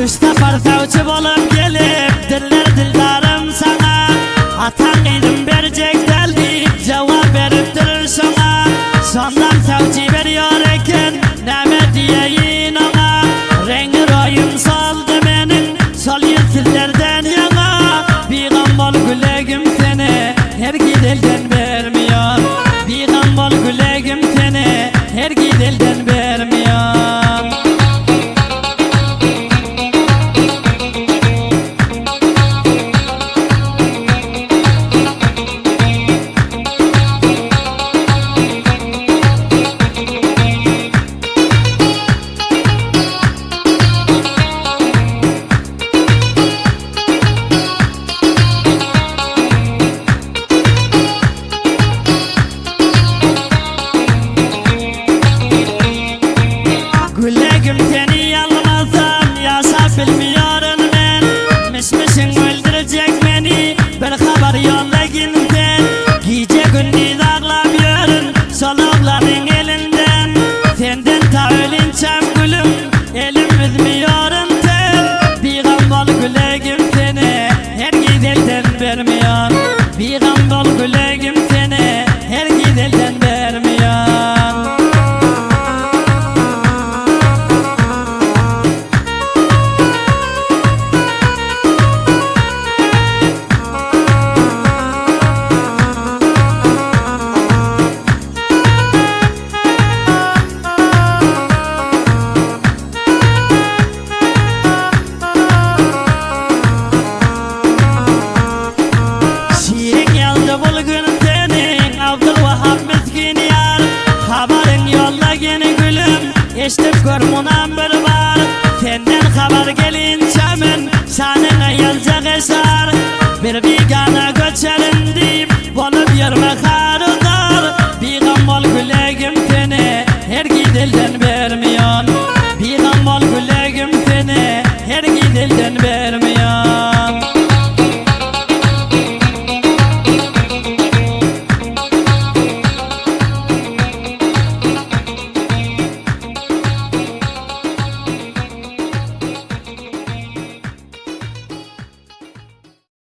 Üç nafar savcı bolup gelip diller dildarım sana. Atan idim verecek deldi cevap verip durur sana. Sondan savcı veriyor eken neme diyeyin ona. Rengi royum soldu benim sol yetillerden yana. Bir gam bol gülegim seni her gidelden vermiyor. Bir gam bol gülegim seni her gidelden vermiyor. Gülegim seni yanılmazsam yaşa bilmiyorum ben. Mişmişin öldürecek beni bir haber yolla ginden. Gece gündüz ağlamıyorum solukların elinden. Senden ta ölünçem gülüm elim üzmüyorum sen. Bir gam bol gülegim seni her gidelden vermiyor. Bir gam bol gülegim seni her gidelden vermiyor. Eştip görmünen bir var. Senden haber gelince men şanına yazacak eşar. Bir bigana göçerim deyip bolup yürüme karılar. Bir gam bol gülegim seni her gidelden vermiyor. Bir gam bol gülegim seni her gidelden vermiyor.